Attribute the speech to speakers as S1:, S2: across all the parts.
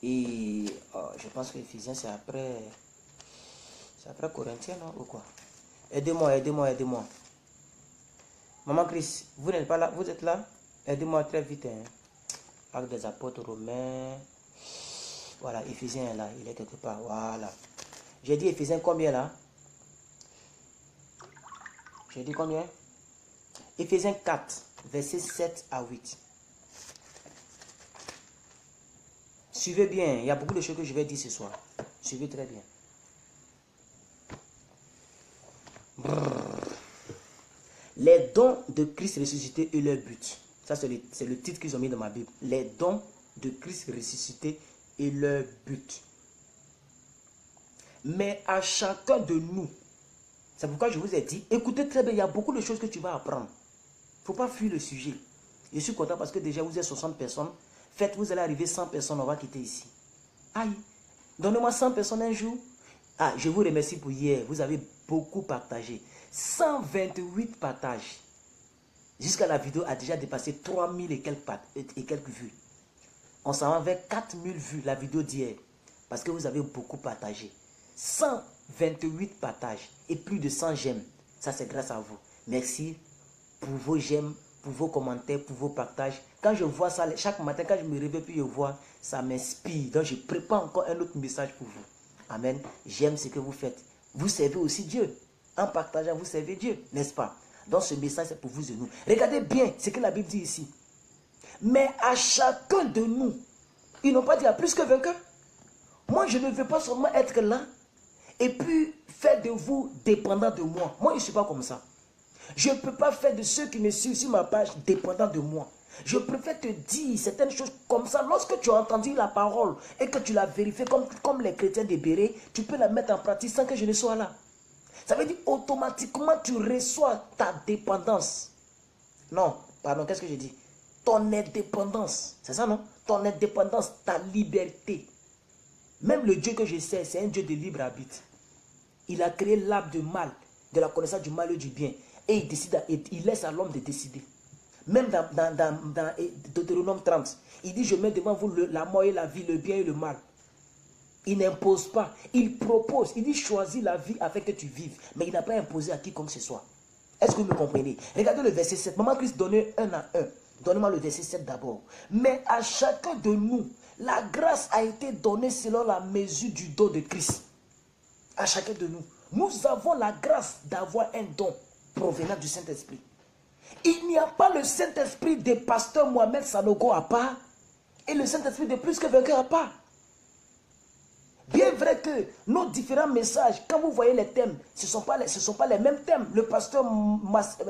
S1: Et je pense que Éphésiens, c'est après Corinthiens, non, ou quoi? Aidez-moi, aidez-moi, aidez-moi. Maman Chris, vous n'êtes pas là, vous êtes là? Aidez-moi très vite. Hein. Acte des apôtres romains. Voilà, Éphésiens est là, il est quelque part. Voilà. J'ai dit Éphésiens combien là? J'ai dit combien? Éphésiens 4, versets 7 à 8. Suivez bien, il y a beaucoup de choses que je vais dire ce soir. Suivez très bien. Les dons de Christ ressuscité et leur but. Ça, c'est le titre qu'ils ont mis dans ma Bible. Les dons de Christ ressuscité et leur but. Mais à chacun de nous, c'est pourquoi je vous ai dit, écoutez très bien, il y a beaucoup de choses que tu vas apprendre. Il ne faut pas fuir le sujet. Je suis content parce que déjà vous êtes 60 personnes. Faites, vous allez arriver 100 personnes, on va quitter ici. Aïe, donnez-moi 100 personnes un jour. Ah, je vous remercie pour hier, vous avez beaucoup partagé. 128 partages. Jusqu'à la vidéo a déjà dépassé 3000 et quelques vues. On s'en va vers 4000 vues la vidéo d'hier. Parce que vous avez beaucoup partagé. 128 partages et plus de 100 j'aime. Ça c'est grâce à vous. Merci pour vos j'aime, pour vos commentaires, pour vos partages. Quand je vois ça, chaque matin quand je me réveille puis je vois, ça m'inspire. Donc je prépare encore un autre message pour vous. Amen. J'aime ce que vous faites. Vous servez aussi Dieu. En partageant, vous servez Dieu, n'est-ce pas? Donc ce message c'est pour vous et nous. Regardez bien ce que la Bible dit ici. Mais à chacun de nous, ils n'ont pas dit à plus que vainqueur. Moi je ne veux pas seulement être là et puis faire de vous dépendant de moi. Moi je ne suis pas comme ça. Je ne peux pas faire de ceux qui me suivent sur ma page dépendant de moi. Je préfère te dire certaines choses comme ça. Lorsque tu as entendu la parole et que tu l'as vérifiée comme les chrétiens de Béret, tu peux la mettre en pratique sans que je ne sois là. Ça veut dire automatiquement tu reçois ta dépendance. Non, pardon, qu'est-ce que j'ai dit? Ton indépendance. C'est ça, non? Ton indépendance, ta liberté. Même le Dieu que je sais, c'est un Dieu de libre arbitre. Il a créé l'arbre du mal, de la connaissance du mal et du bien. Et il décide, il laisse à l'homme de décider. Même dans Deutéronome 30, il dit, je mets devant vous la mort et la vie, le bien et le mal. Il n'impose pas, il propose. Il dit, choisis la vie afin que tu vives. Mais il n'a pas imposé à quiconque ce soit. Est-ce que vous me comprenez? Regardez le verset 7. Maman Christ donnait un à un. Donnez-moi le verset 7 d'abord. Mais à chacun de nous, la grâce a été donnée selon la mesure du don de Christ. À chacun de nous. Nous avons la grâce d'avoir un don provenant du Saint-Esprit. Il n'y a pas le Saint-Esprit des pasteurs Mohamed Sanogo à part et le Saint-Esprit de plus que vainqueur à part. Bien vrai que nos différents messages, quand vous voyez les thèmes, ce ne sont pas les mêmes thèmes. Le pasteur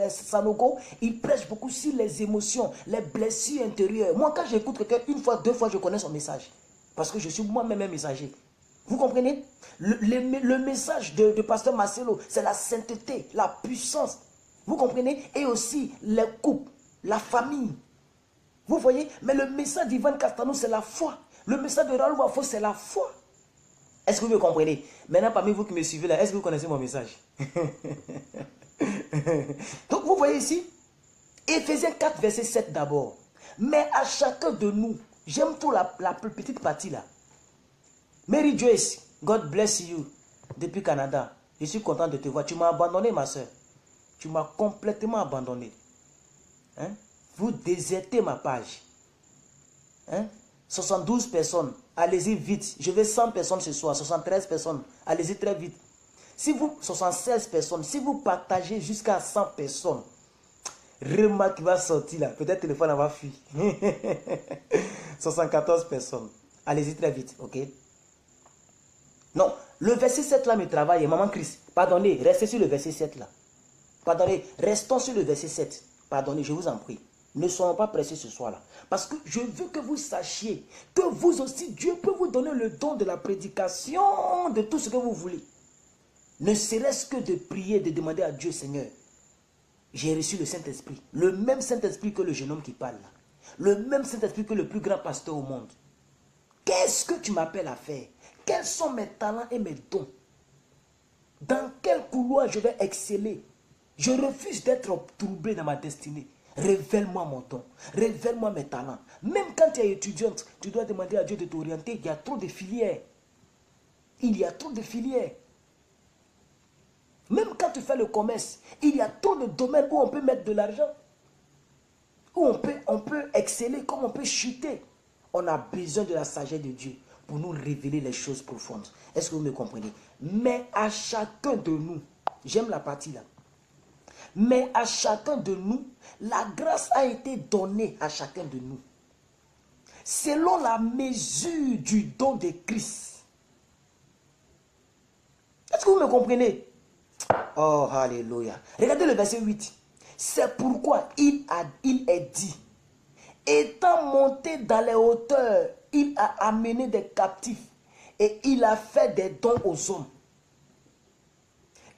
S1: Sanogo, il prêche beaucoup sur les émotions, les blessures intérieures. Moi, quand j'écoute quelqu'un une fois, deux fois, je connais son message. Parce que je suis moi-même un messager. Vous comprenez? Le message de pasteur Marcelo, c'est la sainteté, la puissance. Vous comprenez? Et aussi les couples, la famille. Vous voyez? Mais le message d'Ivan Castano, c'est la foi. Le message de Raoul Wafo, c'est la foi. Est-ce que vous me comprenez? Maintenant, parmi vous qui me suivez là, est-ce que vous connaissez mon message? Donc, vous voyez ici, Éphésiens 4, verset 7 d'abord. Mais à chacun de nous, j'aime tout la petite partie là. Mary Joyce, God bless you, depuis Canada. Je suis content de te voir. Tu m'as abandonné, ma soeur. Tu m'as complètement abandonné. Hein? Vous désertez ma page. Hein? 72 personnes. Allez-y vite. Je veux 100 personnes ce soir. 73 personnes. Allez-y très vite. Si vous, 76 personnes, si vous partagez jusqu'à 100 personnes, remarque qui va sortir là. Peut-être le téléphone va fuir. 74 personnes. Allez-y très vite, ok? Non, le verset 7 là me travaille. Maman Christ, pardonnez, restez sur le verset 7 là. Pardonnez, restons sur le verset 7. Pardonnez, je vous en prie. Ne soyons pas pressés ce soir-là. Parce que je veux que vous sachiez que vous aussi, Dieu peut vous donner le don de la prédication, de tout ce que vous voulez. Ne serait-ce que de prier, de demander à Dieu, Seigneur, j'ai reçu le Saint-Esprit. Le même Saint-Esprit que le jeune homme qui parle là. Le même Saint-Esprit que le plus grand pasteur au monde. Qu'est-ce que tu m'appelles à faire? Quels sont mes talents et mes dons? Dans quel couloir je vais exceller? Je refuse d'être troublé dans ma destinée. Révèle-moi mon don. Révèle-moi mes talents. Même quand tu es étudiante, tu dois demander à Dieu de t'orienter. Il y a trop de filières. Il y a trop de filières. Même quand tu fais le commerce, il y a trop de domaines où on peut mettre de l'argent. Où on peut exceller, comme on peut chuter. On a besoin de la sagesse de Dieu pour nous révéler les choses profondes. Est-ce que vous me comprenez? Mais à chacun de nous, j'aime la partie là. Mais à chacun de nous, la grâce a été donnée à chacun de nous. Selon la mesure du don de Christ. Est-ce que vous me comprenez? Oh, alléluia. Regardez le verset 8. C'est pourquoi il est dit, étant monté dans les hauteurs, il a amené des captifs et il a fait des dons aux hommes.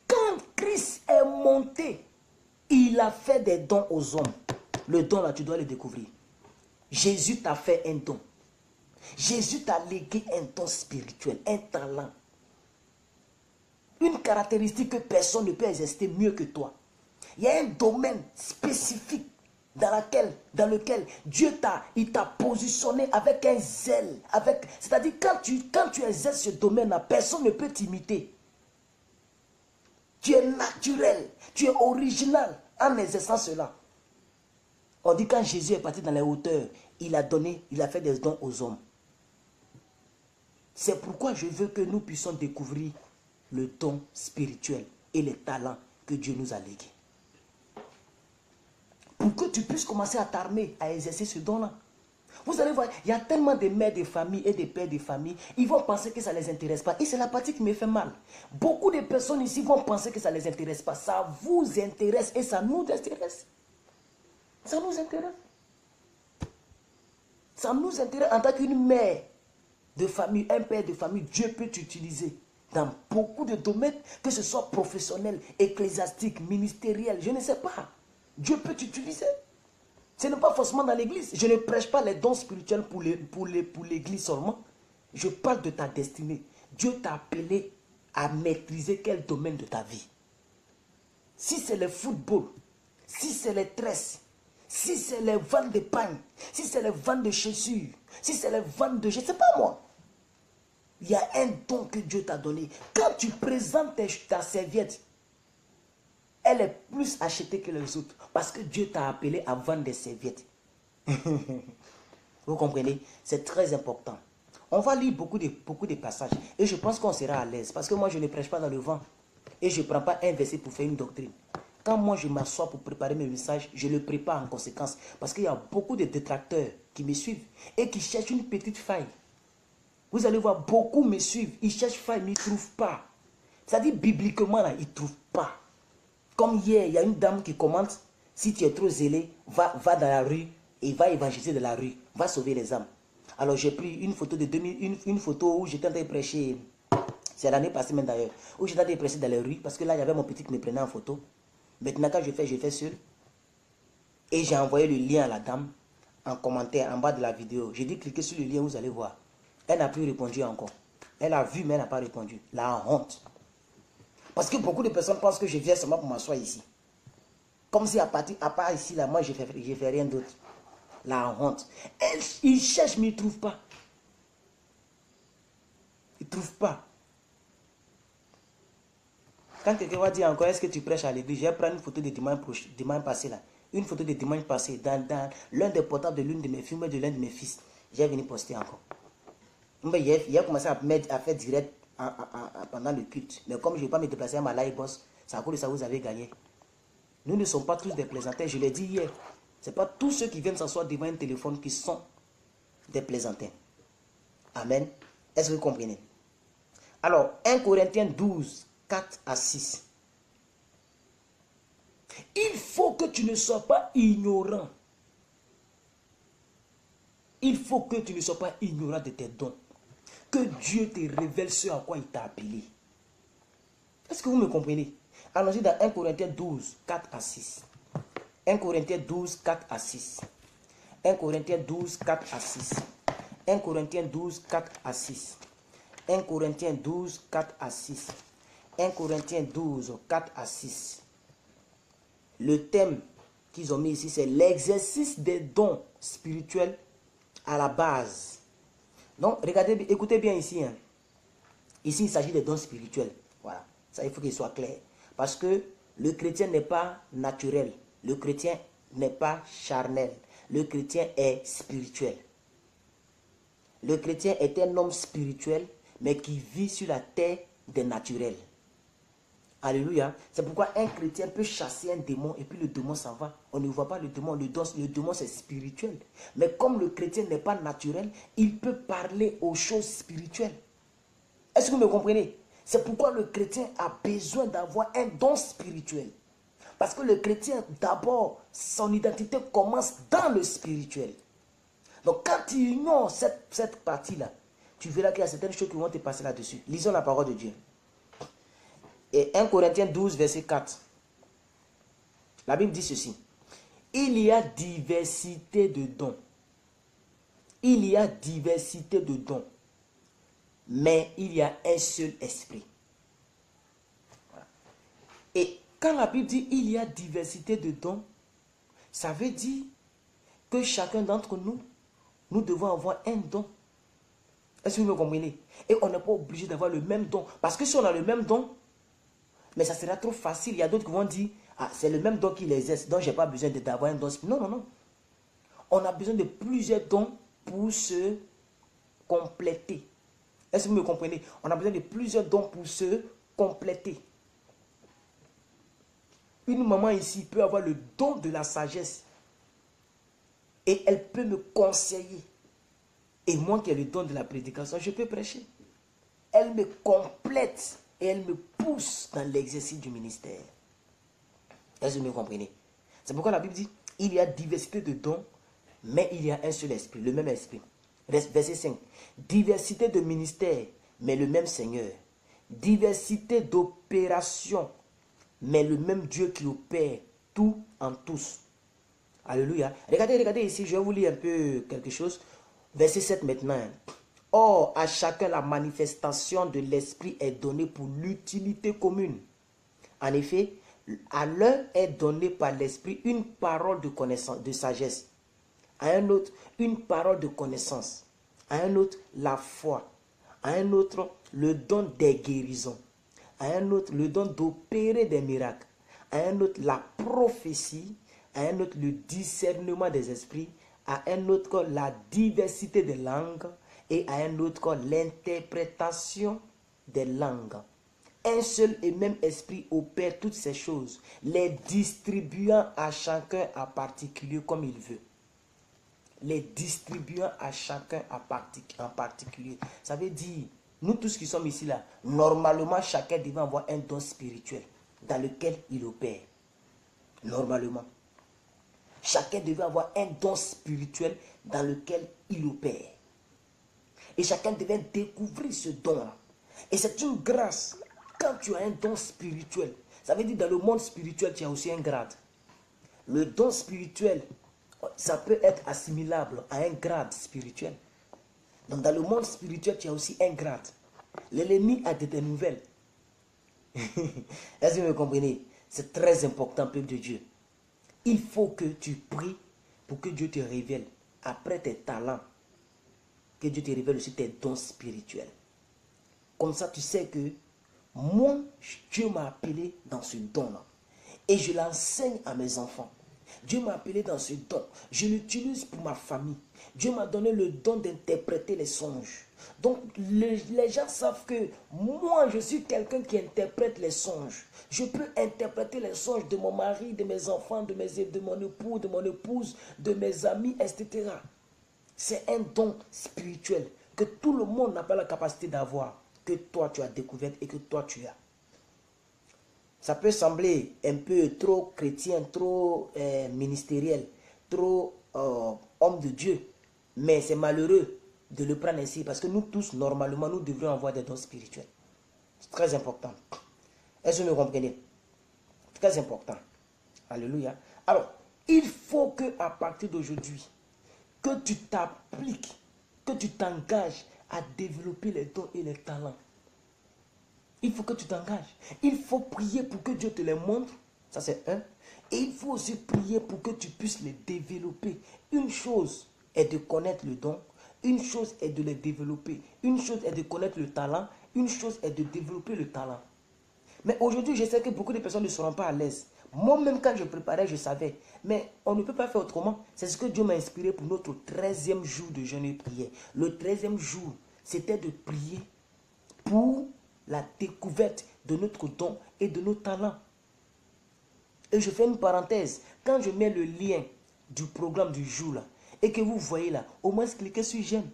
S1: Quand Christ est monté, il a fait des dons aux hommes. Le don là, tu dois le découvrir. Jésus t'a fait un don. Jésus t'a légué un don spirituel, un talent. Une caractéristique que personne ne peut exercer mieux que toi. Il y a un domaine spécifique dans lequel Dieu t'a positionné avec un zèle. C'est-à-dire quand tu exerces ce domaine-là, personne ne peut t'imiter. Tu es naturel, tu es original en exerçant cela. On dit quand Jésus est parti dans les hauteurs, il a fait des dons aux hommes. C'est pourquoi je veux que nous puissions découvrir le don spirituel et les talents que Dieu nous a légués. Pour que tu puisses commencer à t'armer à exercer ce don-là. Vous allez voir, il y a tellement de mères de famille et de pères de famille, ils vont penser que ça ne les intéresse pas. Et c'est la partie qui me fait mal. Beaucoup de personnes ici vont penser que ça ne les intéresse pas. Ça vous intéresse et ça nous intéresse. Ça nous intéresse. Ça nous intéresse en tant qu'une mère de famille, un père de famille. Dieu peut t'utiliser dans beaucoup de domaines, que ce soit professionnel, ecclésiastique, ministériel, je ne sais pas. Dieu peut t'utiliser. Ce n'est pas forcément dans l'église. Je ne prêche pas les dons spirituels pour l'église seulement. Je parle de ta destinée. Dieu t'a appelé à maîtriser quel domaine de ta vie. Si c'est le football, si c'est les tresses, si c'est les ventes de pain, si c'est les ventes de chaussures, si c'est les ventes de... Je ne sais pas moi. Il y a un don que Dieu t'a donné. Quand tu présentes ta serviette, elle est plus achetée que les autres. Parce que Dieu t'a appelé à vendre des serviettes. Vous comprenez? C'est très important. On va lire beaucoup de passages. Et je pense qu'on sera à l'aise. Parce que moi, je ne prêche pas dans le vent. Et je ne prends pas un verset pour faire une doctrine. Quand moi, je m'assois pour préparer mes messages, je le prépare en conséquence. Parce qu'il y a beaucoup de détracteurs qui me suivent et qui cherchent une petite faille. Vous allez voir, beaucoup me suivent. Ils cherchent faille, mais ils ne trouvent pas. C'est-à-dire, bibliquement, là, ils ne trouvent pas. Comme hier, il y a une dame qui commente, si tu es trop zélé, va dans la rue et va évangéliser de la rue, va sauver les âmes. Alors j'ai pris une photo de 2000, une photo où j'étais en train de prêcher, c'est l'année passée même d'ailleurs, où j'étais en train de prêcher dans les rues, parce que là il y avait mon petit qui me prenait en photo. Maintenant quand je fais seul. Et j'ai envoyé le lien à la dame en commentaire en bas de la vidéo. J'ai dit cliquez sur le lien, vous allez voir. Elle n'a plus répondu encore. Elle a vu mais elle n'a pas répondu. La honte. Parce que beaucoup de personnes pensent que je viens seulement pour m'asseoir ici. Comme si à part ici, là, moi, je fais rien d'autre. La honte. Ils cherchent, mais ils ne trouvent pas. Ils ne trouvent pas. Quand quelqu'un va dire encore, est-ce que tu prêches à l'église? Je vais prendre une photo de dimanche passé, là. Une photo de dimanche passé, dans l'un des portables de l'une de mes filles, de l'un de mes fils. J'ai venu poster encore. Il a commencé à faire direct pendant le culte. Mais comme je ne vais pas me déplacer à ma live boss, c'est à cause de ça que vous avez gagné. Nous ne sommes pas tous des plaisantins, je l'ai dit hier. Ce n'est pas tous ceux qui viennent s'asseoir devant un téléphone qui sont des plaisantins. Amen. Est-ce que vous comprenez? Alors, 1 Corinthiens 12, 4 à 6. Il faut que tu ne sois pas ignorant. Il faut que tu ne sois pas ignorant de tes dons. Que Dieu te révèle ce à quoi il t'a appelé. Est-ce que vous me comprenez? Allons-y dans 1 Corinthiens 12, 4 à 6. 1 Corinthiens 12, 4 à 6. 1 Corinthiens 12, 4 à 6. 1 Corinthiens 12, 4 à 6. 1 Corinthiens 12, 4 à 6. 1 Corinthiens 12, 4 à 6. Le thème qu'ils ont mis ici, c'est l'exercice des dons spirituels à la base. Donc, regardez, écoutez bien ici. Hein. Ici, il s'agit des dons spirituels. Voilà. Ça, il faut qu'il soit clair. Parce que le chrétien n'est pas naturel. Le chrétien n'est pas charnel. Le chrétien est spirituel. Le chrétien est un homme spirituel, mais qui vit sur la terre des naturels. Alléluia. C'est pourquoi un chrétien peut chasser un démon et puis le démon s'en va. On ne voit pas le démon. Le démon c'est spirituel. Mais comme le chrétien n'est pas naturel, il peut parler aux choses spirituelles. Est-ce que vous me comprenez? C'est pourquoi le chrétien a besoin d'avoir un don spirituel. Parce que le chrétien, d'abord, son identité commence dans le spirituel. Donc quand tu ignores cette partie-là, tu verras qu'il y a certaines choses qui vont te passer là-dessus. Lisons la parole de Dieu. Et 1 Corinthiens 12, verset 4. La Bible dit ceci. Il y a diversité de dons. Il y a diversité de dons. Mais il y a un seul esprit. Voilà. Et quand la Bible dit il y a diversité de dons, ça veut dire que chacun d'entre nous, nous devons avoir un don. Est-ce que vous me comprenez? Et on n'est pas obligé d'avoir le même don. Parce que si on a le même don, mais ça sera trop facile. Il y a d'autres qui vont dire, ah, c'est le même don qu'il exerce, donc je n'ai pas besoin d'avoir un don. Non, non, non. On a besoin de plusieurs dons pour se compléter. Est-ce que vous me comprenez? On a besoin de plusieurs dons pour se compléter. Une maman ici peut avoir le don de la sagesse. Et elle peut me conseiller. Et moi qui ai le don de la prédication, je peux prêcher. Elle me complète et elle me pousse dans l'exercice du ministère. Est-ce que vous me comprenez? C'est pourquoi la Bible dit, il y a diversité de dons, mais il y a un seul esprit, le même esprit. Verset 5. Diversité de ministères, mais le même Seigneur. Diversité d'opérations, mais le même Dieu qui opère tout en tous. Alléluia. Regardez ici, je vais vous lire un peu quelque chose. Verset 7 maintenant. Or, à chacun la manifestation de l'esprit est donnée pour l'utilité commune. En effet, à l'un est donnée par l'esprit une parole de connaissance, de sagesse. À un autre, une parole de connaissance. À un autre, la foi. À un autre, le don des guérisons. À un autre, le don d'opérer des miracles. À un autre, la prophétie. À un autre, le discernement des esprits. À un autre, la diversité des langues. Et à un autre, l'interprétation des langues. Un seul et même esprit opère toutes ces choses, les distribuant à chacun en particulier comme il veut. Les distribuant à chacun en particulier. Ça veut dire, nous tous qui sommes ici là, normalement chacun devait avoir un don spirituel dans lequel il opère. Normalement. Chacun devait avoir un don spirituel dans lequel il opère. Et chacun devait découvrir ce don-là. Et c'est une grâce. Quand tu as un don spirituel, ça veut dire dans le monde spirituel, tu as aussi un grade. Le don spirituel, ça peut être assimilable à un grade spirituel. Donc dans le monde spirituel, tu as aussi un grade. L'ennemi a des nouvelles. Est-ce que vous me comprenez? C'est très important, peuple de Dieu. Il faut que tu pries pour que Dieu te révèle, après tes talents, que Dieu te révèle aussi tes dons spirituels. Comme ça, tu sais que moi, Dieu m'a appelé dans ce don-là. Et je l'enseigne à mes enfants. Dieu m'a appelé dans ce don. Je l'utilise pour ma famille. Dieu m'a donné le don d'interpréter les songes. Donc, les gens savent que moi, je suis quelqu'un qui interprète les songes. Je peux interpréter les songes de mon mari, de mes enfants, de mon époux, de mon épouse, de mes amis, etc. C'est un don spirituel que tout le monde n'a pas la capacité d'avoir, que toi tu as découvert et que toi tu as. Ça peut sembler un peu trop chrétien, trop ministériel, trop homme de Dieu, mais c'est malheureux de le prendre ainsi parce que nous tous, normalement, nous devrions avoir des dons spirituels. C'est très important. Est-ce que vous me comprenez? Très important. Alléluia. Alors, il faut que à partir d'aujourd'hui, que tu t'appliques, que tu t'engages à développer les dons et les talents. Il faut que tu t'engages. Il faut prier pour que Dieu te les montre. Ça, c'est un. Et il faut aussi prier pour que tu puisses les développer. Une chose est de connaître le don. Une chose est de les développer. Une chose est de connaître le talent. Une chose est de développer le talent. Mais aujourd'hui, je sais que beaucoup de personnes ne seront pas à l'aise. Moi-même, quand je préparais, je savais. Mais on ne peut pas faire autrement. C'est ce que Dieu m'a inspiré pour notre 13e jour de jeûne et prière. Le 13e jour, c'était de prier pour la découverte de notre don et de nos talents. Et je fais une parenthèse. Quand je mets le lien du programme du jour là, et que vous voyez là, au moins cliquez sur j'aime.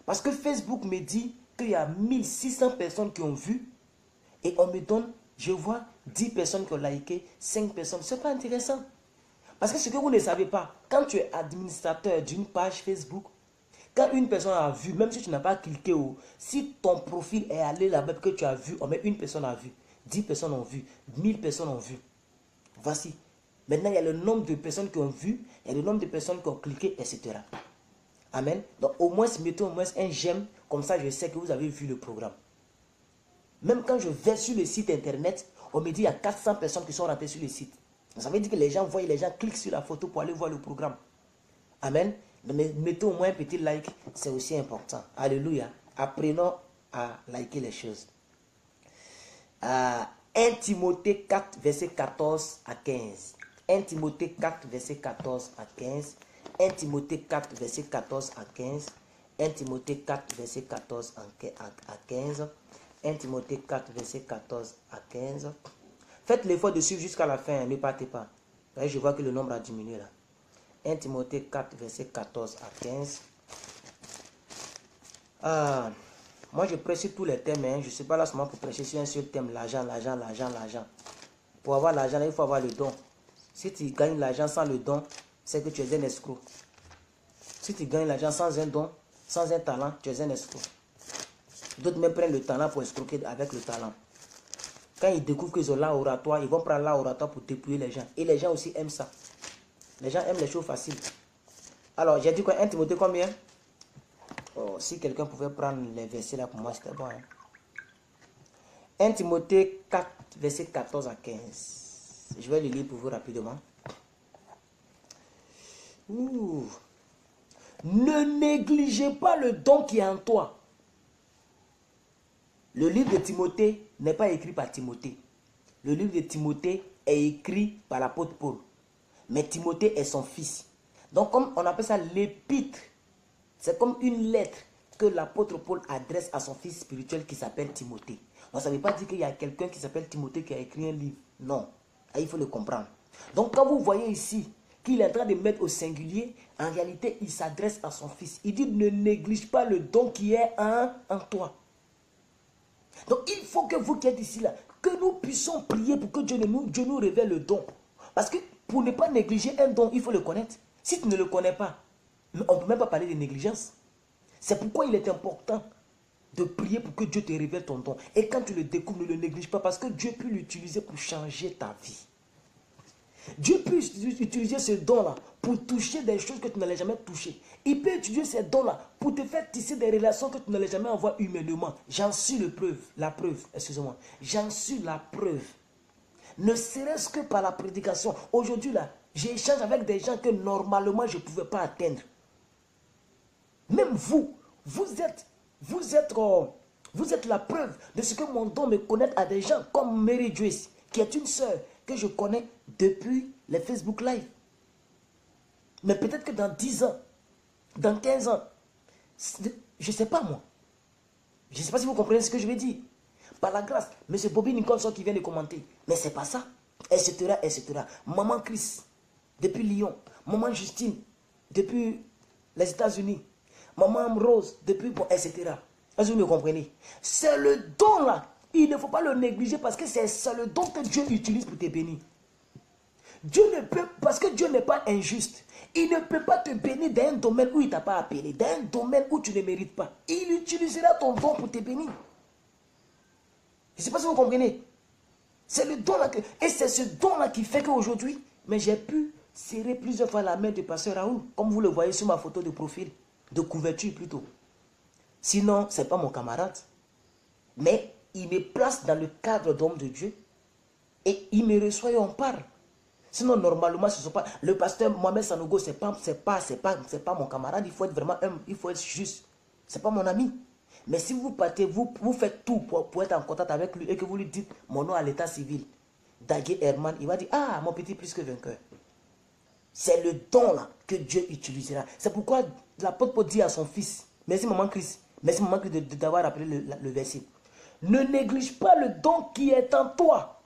S1: Parce que Facebook me dit qu'il y a 1600 personnes qui ont vu. Et on me donne, je vois 10 personnes qui ont liké, 5 personnes. Ce n'est pas intéressant. Parce que ce que vous ne savez pas, quand tu es administrateur d'une page Facebook, quand une personne a vu, même si tu n'as pas cliqué, si ton profil est allé là-bas que tu as vu, on met une personne a vu, 10 personnes ont vu, 1000 personnes ont vu. Voici. Maintenant, il y a le nombre de personnes qui ont vu, il y a le nombre de personnes qui ont cliqué, etc. Amen. Donc, au moins, mettez au moins un j'aime, comme ça, je sais que vous avez vu le programme. Même quand je vais sur le site internet, on me dit qu'il y a 400 personnes qui sont rentrées sur le site. Ça veut dire que les gens voient, les gens cliquent sur la photo pour aller voir le programme. Amen. Mais mettez au moins un petit like, c'est aussi important. Alléluia. Apprenons à liker les choses. 1 Timothée 4, verset 14 à 15. 1 Timothée 4, verset 14 à 15. 1 Timothée 4, verset 14 à 15. 1 Timothée 4, verset 14 à 15. 1 Timothée 4, verset 14 à 15. Faites l'effort de suivre jusqu'à la fin, ne partez pas. Là, je vois que le nombre a diminué là. 1 Timothée 4, verset 14 à 15. Moi, je prêche sur tous les thèmes. Je ne suis pas là seulement pour prêcher sur un seul thème. L'argent, l'argent, l'argent, l'argent. Pour avoir l'argent, il faut avoir le don. Si tu gagnes l'argent sans le don, c'est que tu es un escroc. Si tu gagnes l'argent sans un don, sans un talent, tu es un escroc. D'autres même prennent le talent pour escroquer avec le talent. Quand ils découvrent qu'ils ont l'art oratoire, ils vont prendre l'art oratoire pour dépouiller les gens. Et les gens aussi aiment ça. Les gens aiment les choses faciles. Alors, j'ai dit quoi? 1 Timothée combien? Oh, si quelqu'un pouvait prendre les versets là pour moi, c'était bon. 1 Timothée 4, verset 14 à 15. Je vais le lire pour vous rapidement. Ne négligez pas le don qui est en toi. Le livre de Timothée n'est pas écrit par Timothée. Le livre de Timothée est écrit par l'apôtre Paul. Mais Timothée est son fils. Donc, comme on appelle ça l'épître, c'est comme une lettre que l'apôtre Paul adresse à son fils spirituel qui s'appelle Timothée. On ne savait pas dire qu'il y a quelqu'un qui s'appelle Timothée qui a écrit un livre. Non. Ah, il faut le comprendre. Donc, quand vous voyez ici qu'il est en train de mettre au singulier, en réalité, il s'adresse à son fils. Il dit, ne néglige pas le don qui est en toi. Donc, il faut que vous qui êtes ici, là, que nous puissions prier pour que Dieu nous révèle le don. Parce que pour ne pas négliger un don, il faut le connaître. Si tu ne le connais pas, on ne peut même pas parler de négligence. C'est pourquoi il est important de prier pour que Dieu te révèle ton don. Et quand tu le découvres, ne le néglige pas parce que Dieu peut l'utiliser pour changer ta vie. Dieu peut utiliser ce don-là pour toucher des choses que tu n'allais jamais toucher. Il peut utiliser ces dons-là pour te faire tisser des relations que tu n'allais jamais avoir humainement. J'en suis la preuve, excusez-moi. J'en suis la preuve. Ne serait-ce que par la prédication. Aujourd'hui, là, j'échange avec des gens que normalement je ne pouvais pas atteindre. Même vous êtes la preuve de ce que mon don me connecte à des gens comme Mary Joyce, qui est une sœur que je connais depuis les Facebook Live. Mais peut-être que dans 10 ans, dans 15 ans, je ne sais pas moi. Je ne sais pas si vous comprenez ce que je veux dire. Par la grâce, M. Bobby Nicholson qui vient de commenter. Mais c'est pas ça. Etc. etc. Maman Chris, depuis Lyon. Maman Justine, depuis les États-Unis. Maman Rose, depuis, bon, etc. Est-ce que vous me comprenez? C'est le don là. Il ne faut pas le négliger parce que c'est le don que Dieu utilise pour te bénir. Dieu ne peut, parce que Dieu n'est pas injuste. Il ne peut pas te bénir dans un domaine où il ne t'a pas appelé, dans un domaine où tu ne mérites pas. Il utilisera ton don pour te bénir. Je ne sais pas si vous comprenez. C'est le don là et c'est ce don là qui fait qu'aujourd'hui, mais j'ai pu serrer plusieurs fois la main de pasteur Raoul, comme vous le voyez sur ma photo de profil, de couverture plutôt. Sinon, ce n'est pas mon camarade. Mais il me place dans le cadre d'homme de Dieu. Et il me reçoit et on parle. Sinon, normalement, ce sont pas... Le pasteur Mohamed Sanogo, c'est pas mon camarade. Il faut être vraiment humble, il faut être juste. C'est pas mon ami. Mais si vous partez, vous faites tout pour être en contact avec lui et que vous lui dites mon nom à l'état civil, Dagué Herman, il va dire, ah, mon petit plus que vainqueur. C'est le don là que Dieu utilisera. C'est pourquoi l'apôtre Paul dit à son fils, merci maman Christ, merci maman Christ d'avoir rappelé le verset. Ne néglige pas le don qui est en toi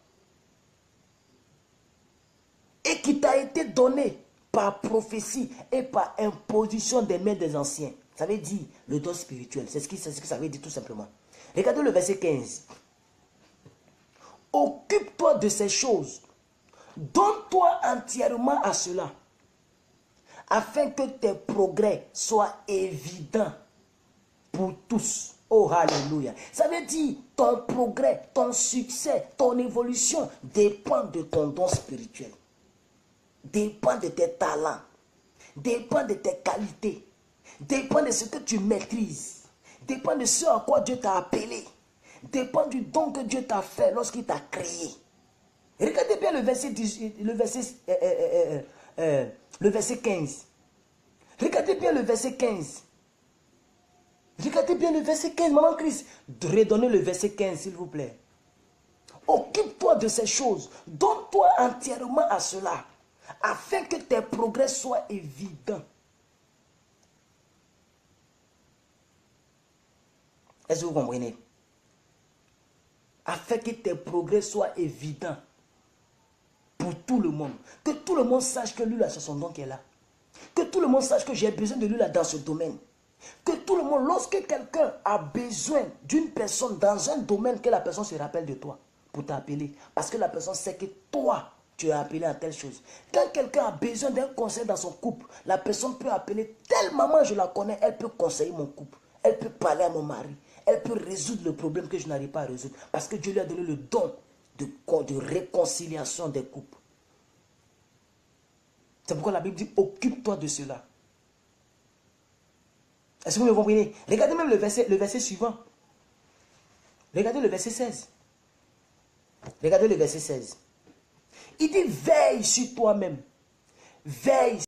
S1: et qui t'a été donné par prophétie et par imposition des mains des anciens. Ça veut dire le don spirituel. C'est ce que ça veut dire tout simplement. Regardez le verset 15. Occupe-toi de ces choses. Donne-toi entièrement à cela, afin que tes progrès soient évidents pour tous. Oh, alléluia. Ça veut dire ton progrès, ton succès, ton évolution dépend de ton don spirituel. Dépend de tes talents. Dépend de tes qualités. Dépend de ce que tu maîtrises. Dépend de ce à quoi Dieu t'a appelé. Dépend du don que Dieu t'a fait lorsqu'il t'a créé. Regardez bien le verset 15. Regardez bien le verset 15. Regardez bien le verset 15, maman Christ. Redonnez le verset 15, s'il vous plaît. Occupe-toi de ces choses. Donne-toi entièrement à cela, afin que tes progrès soient évidents. Est-ce que vous comprenez? Afin que tes progrès soient évidents pour tout le monde. Que tout le monde sache que lui, là, c'est son don qui est là. Que tout le monde sache que j'ai besoin de lui, là, dans ce domaine. Que tout le monde, lorsque quelqu'un a besoin d'une personne dans un domaine, que la personne se rappelle de toi pour t'appeler. Parce que la personne sait que toi, tu es appelé à telle chose. Quand quelqu'un a besoin d'un conseil dans son couple, la personne peut appeler telle maman, je la connais, elle peut conseiller mon couple. Elle peut parler à mon mari. Elle peut résoudre le problème que je n'arrive pas à résoudre. Parce que Dieu lui a donné le don de réconciliation des couples. C'est pourquoi la Bible dit, occupe-toi de cela. Est-ce que vous me comprenez? Regardez même le verset suivant. Regardez le verset 16. Regardez le verset 16. Il dit, veille sur toi-même. Veille